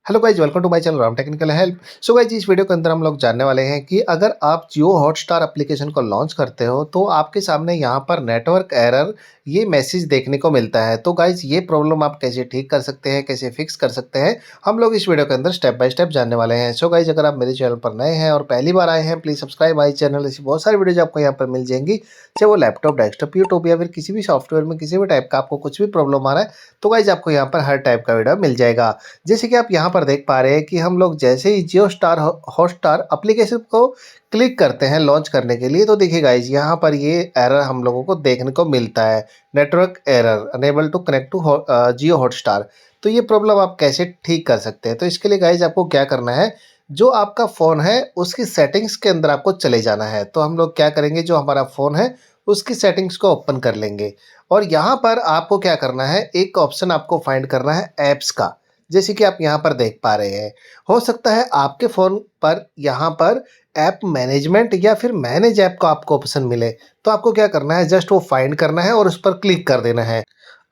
Hello guys, welcome to my channel Ram technical help. So guys, इस video के अंदर हम लोग जानने वाले हैं कि अगर आप जियो हॉटस्टार एप्लीकेशन को लॉन्च करते हो तो आपके सामने यहाँ पर नेटवर्क एरर ये मैसेज देखने को मिलता है। तो गाइज, ये प्रॉब्लम आप कैसे ठीक कर सकते हैं, कैसे फिक्स कर सकते हैं, हम लोग इस वीडियो के अंदर स्टेप बाय स्टेप जानने वाले हैं। सो गाइज, अगर आप मेरे चैनल पर नए हैं और पहली बार आए हैं, प्लीज सब्सक्राइब माई चैनल। ऐसी बहुत सारी वीडियोज आपको यहाँ पर मिल जाएंगी, चाहे वो लैपटॉप, डेस्कटॉप, यूट्यूब या फिर किसी भी सॉफ्टवेयर में किसी भी टाइप का आपको कुछ भी प्रॉब्लम आ रहा है तो गाइज आपको यहाँ पर हर टाइप का वीडियो मिल जाएगा। जैसे कि आप यहाँ पर देख पा रहे हैं कि हम लोग जैसे ही जियो स्टार हॉटस्टार एप्लीकेशन को क्लिक करते हैं लॉन्च करने के लिए, तो देखिए गाइज, यहाँ पर ये एरर हम लोगों को देखने को मिलता है, network error, unable to connect to Jio Hotstar. तो ये प्रॉब्लम आप कैसे ठीक कर सकते हैं? तो इसके लिए गाइज आपको क्या करना है, जो आपका फ़ोन है उसकी सेटिंग्स के अंदर आपको चले जाना है। तो हम लोग क्या करेंगे, जो हमारा फ़ोन है उसकी सेटिंग्स को ओपन कर लेंगे और यहाँ पर आपको क्या करना है, एक ऑप्शन आपको फाइंड करना है ऐप्स का। जैसे कि आप यहाँ पर देख पा रहे हैं, हो सकता है आपके फ़ोन पर यहाँ पर ऐप मैनेजमेंट या फिर मैनेज ऐप का आपको ऑप्शन मिले। तो आपको क्या करना है, जस्ट वो फाइंड करना है और उस पर क्लिक कर देना है।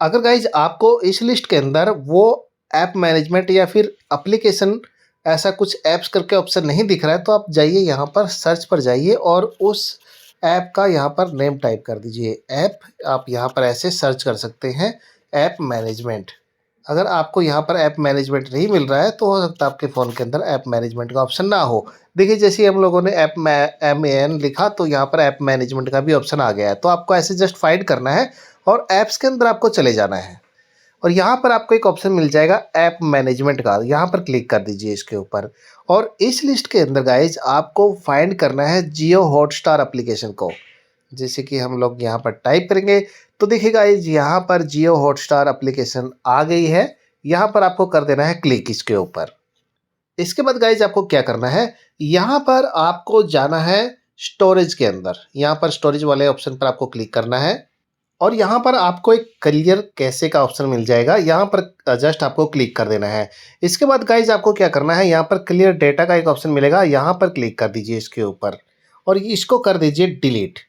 अगर गाइज आपको इस लिस्ट के अंदर वो ऐप मैनेजमेंट या फिर एप्लीकेशन ऐसा कुछ ऐप्स करके ऑप्शन नहीं दिख रहा है, तो आप जाइए यहाँ पर सर्च पर जाइए और उस ऐप का यहाँ पर नेम टाइप कर दीजिए। ऐप आप यहाँ पर ऐसे सर्च कर सकते हैं, ऐप मैनेजमेंट। अगर आपको यहाँ पर ऐप मैनेजमेंट नहीं मिल रहा है तो हो सकता है आपके फ़ोन के अंदर ऐप मैनेजमेंट का ऑप्शन ना हो। देखिए, जैसे ही हम लोगों ने ऐप MAN लिखा तो यहाँ पर ऐप मैनेजमेंट का भी ऑप्शन आ गया है। तो आपको ऐसे जस्ट फाइंड करना है और ऐप्स के अंदर आपको चले जाना है और यहाँ पर आपको एक ऑप्शन मिल जाएगा ऐप मैनेजमेंट का, यहाँ पर क्लिक कर दीजिए इसके ऊपर। और इस लिस्ट के अंदर गाइज आपको फाइंड करना है जियो हॉटस्टार एप्लीकेशन को। जैसे कि हम लोग यहाँ पर टाइप करेंगे तो देखिए गाइज, यहाँ पर जियो हॉटस्टार एप्लीकेशन आ गई है। यहाँ पर आपको कर देना है क्लिक इसके ऊपर। इसके बाद गाइज आपको क्या करना है, यहाँ पर आपको जाना है स्टोरेज के अंदर। यहाँ पर स्टोरेज वाले ऑप्शन पर आपको क्लिक करना है और यहाँ पर आपको एक क्लियर कैशे का ऑप्शन मिल जाएगा, यहाँ पर जस्ट आपको क्लिक कर देना है। इसके बाद गाइज आपको क्या करना है, यहाँ पर क्लियर डेटा का एक ऑप्शन मिलेगा, यहाँ पर क्लिक कर दीजिए इसके ऊपर और इसको कर दीजिए डिलीट।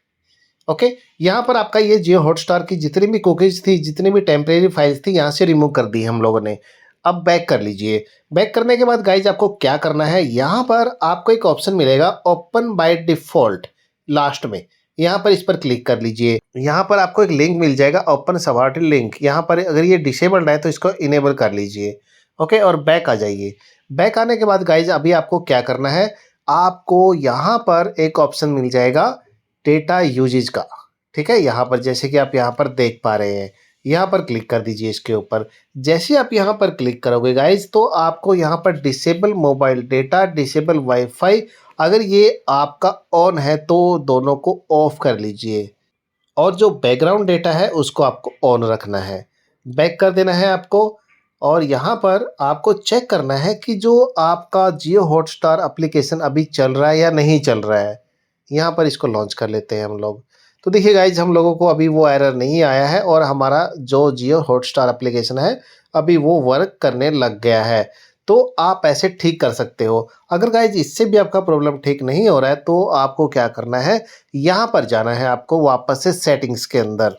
ओके, यहाँ पर आपका ये जियो हॉटस्टार की जितनी भी कुकीज थी, जितनी भी टेम्परेरी फाइल्स थी, यहाँ से रिमूव कर दी हम लोगों ने। अब बैक कर लीजिए। बैक करने के बाद गाइज आपको क्या करना है, यहाँ पर आपको एक ऑप्शन मिलेगा ओपन बाय डिफ़ॉल्ट लास्ट में, यहाँ पर इस पर क्लिक कर लीजिए। यहाँ पर आपको एक लिंक मिल जाएगा, ओपन सवार्टी लिंक। यहाँ पर अगर ये डिसेबल्ड है तो इसको इनेबल कर लीजिए। ओके, और बैक आ जाइए। बैक आने के बाद गाइज अभी आपको क्या करना है, आपको यहाँ पर एक ऑप्शन मिल जाएगा डेटा यूजेज का। ठीक है, यहाँ पर जैसे कि आप यहाँ पर देख पा रहे हैं, यहाँ पर क्लिक कर दीजिए इसके ऊपर। जैसे आप यहाँ पर क्लिक करोगे गाइज तो आपको यहाँ पर disable mobile data, disable wifi, अगर ये आपका ऑन है तो दोनों को ऑफ कर लीजिए और जो बैकग्राउंड डेटा है उसको आपको ऑन रखना है। बैक कर देना है आपको और यहाँ पर आपको चेक करना है कि जो आपका जियो हॉटस्टार एप्लीकेशन अभी चल रहा है या नहीं चल रहा है। यहाँ पर इसको लॉन्च कर लेते हैं हम लोग। तो देखिए गाइज, हम लोगों को अभी वो एरर नहीं आया है और हमारा जो जियो हॉटस्टार एप्लीकेशन है अभी वो वर्क करने लग गया है। तो आप ऐसे ठीक कर सकते हो। अगर गाइज इससे भी आपका प्रॉब्लम ठीक नहीं हो रहा है तो आपको क्या करना है, यहाँ पर जाना है आपको वापस से सेटिंग्स के अंदर।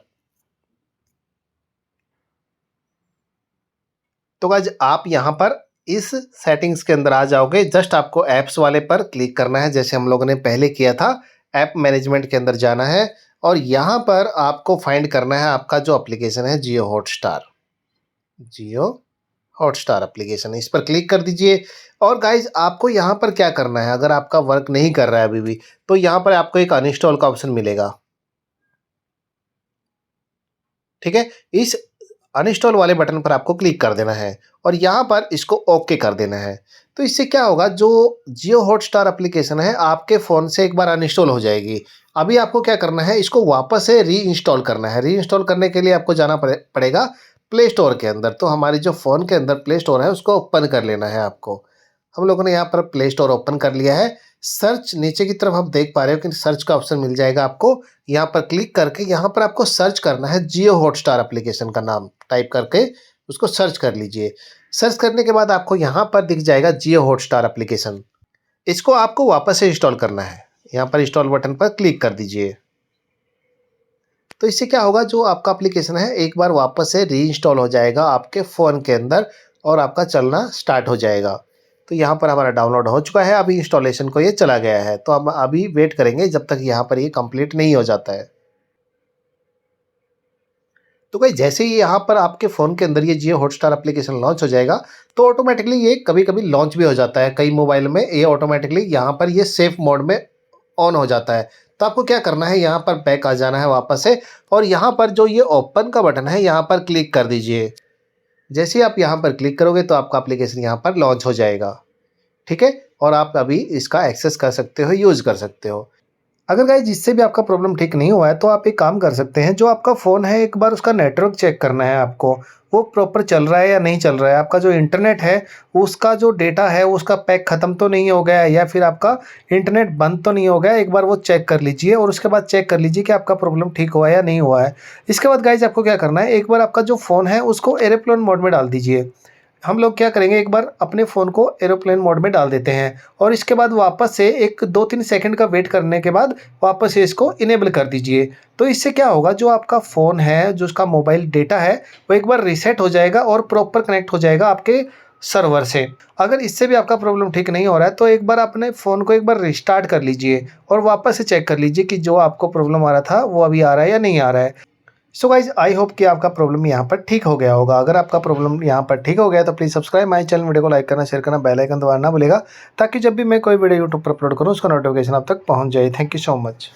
तो गाइज आप यहाँ पर इस सेटिंग्स के अंदर आ जाओगे, जस्ट आपको ऐप्स वाले पर क्लिक करना है जैसे हम लोगों ने पहले किया था। ऐप मैनेजमेंट के अंदर जाना है और यहाँ पर आपको फाइंड करना है आपका जो एप्लीकेशन है जियो हॉटस्टार। जियो हॉटस्टार एप्लीकेशन, इस पर क्लिक कर दीजिए। और गाइज आपको यहाँ पर क्या करना है, अगर आपका वर्क नहीं कर रहा है अभी भी तो यहाँ पर आपको एक अनइंस्टॉल का ऑप्शन मिलेगा। ठीक है, इस अनइंस्टॉल वाले बटन पर आपको क्लिक कर देना है और यहाँ पर इसको ओके कर देना है। तो इससे क्या होगा, जो जियो हॉटस्टार एप्लीकेशन है आपके फ़ोन से एक बार अनइंस्टॉल हो जाएगी। अभी आपको क्या करना है, इसको वापस से रीइंस्टॉल करना है। रीइंस्टॉल करने के लिए आपको जाना पड़ेगा प्ले स्टोर के अंदर। तो हमारे जो फ़ोन के अंदर प्ले स्टोर है उसको ओपन कर लेना है आपको। हम लोगों ने यहाँ पर प्ले स्टोर ओपन कर लिया है। सर्च नीचे की तरफ आप देख पा रहे हो कि सर्च का ऑप्शन मिल जाएगा आपको। यहाँ पर क्लिक करके यहाँ पर आपको सर्च करना है, जियो हॉटस्टार एप्लीकेशन का नाम टाइप करके उसको सर्च कर लीजिए। सर्च करने के बाद आपको यहाँ पर दिख जाएगा जियो हॉटस्टार एप्लीकेशन। इसको आपको वापस से इंस्टॉल करना है। यहाँ पर इंस्टॉल बटन पर क्लिक कर दीजिए। तो इससे क्या होगा, जो आपका एप्लीकेशन है एक बार वापस से रीइंस्टॉल हो जाएगा आपके फ़ोन के अंदर और आपका चलना स्टार्ट हो जाएगा। तो यहाँ पर हमारा डाउनलोड हो चुका है, अभी इंस्टॉलेशन को ये चला गया है। तो हम अभी वेट करेंगे जब तक यहाँ पर ये कंप्लीट नहीं हो जाता है। तो गाइस जैसे ही यहाँ पर आपके फ़ोन के अंदर ये जियो हॉटस्टार एप्लीकेशन लॉन्च हो जाएगा, तो ऑटोमेटिकली ये कभी-कभी लॉन्च भी हो जाता है। कई मोबाइल में ये ऑटोमेटिकली यहाँ पर ये सेफ मोड में ऑन हो जाता है। तो आपको क्या करना है, यहाँ पर बैक आ जाना है वापस से और यहाँ पर जो ये ओपन का बटन है, यहाँ पर क्लिक कर दीजिए। जैसे ही आप यहाँ पर क्लिक करोगे तो आपका एप्लीकेशन यहाँ पर लॉन्च हो जाएगा। ठीक है? और आप अभी इसका एक्सेस कर सकते हो, यूज़ कर सकते हो। अगर गाइस इससे भी आपका प्रॉब्लम ठीक नहीं हुआ है तो आप एक काम कर सकते हैं, जो आपका फ़ोन है एक बार उसका नेटवर्क चेक करना है आपको, वो प्रॉपर चल रहा है या नहीं चल रहा है। आपका जो इंटरनेट है उसका जो डेटा है उसका पैक ख़त्म तो नहीं हो गया है या फिर आपका इंटरनेट बंद तो नहीं हो गया है, एक बार वो चेक कर लीजिए और उसके बाद चेक कर लीजिए कि आपका प्रॉब्लम ठीक हुआ है या नहीं हुआ है। इसके बाद गाइस आपको क्या करना है, एक बार आपका जो फ़ोन है उसको एयरप्लेन मोड में डाल दीजिए। हम लोग क्या करेंगे, एक बार अपने फ़ोन को एरोप्लेन मोड में डाल देते हैं और इसके बाद वापस से एक 2-3 सेकंड का वेट करने के बाद वापस से इसको इनेबल कर दीजिए। तो इससे क्या होगा, जो आपका फ़ोन है, जो उसका मोबाइल डेटा है, वो एक बार रीसेट हो जाएगा और प्रॉपर कनेक्ट हो जाएगा आपके सर्वर से। अगर इससे भी आपका प्रॉब्लम ठीक नहीं हो रहा है तो एक बार अपने फ़ोन को एक बार रिस्टार्ट कर लीजिए और वापस से चेक कर लीजिए कि जो आपको प्रॉब्लम आ रहा था वो अभी आ रहा है या नहीं आ रहा है। सो गाइज आई होप कि आपका प्रॉब्लम यहाँ पर ठीक हो गया होगा। अगर आपका प्रॉब्लम यहाँ पर ठीक हो गया तो please subscribe my channel, video को लाइक करना, शेयर करना, बेल आइकन दबाना ना भूलेगा, ताकि जब भी मैं कोई वीडियो यूट्यूब पर अपलोड करूँ उसका नोटिफिकेशन आप तक पहुँच जाए। Thank you so much.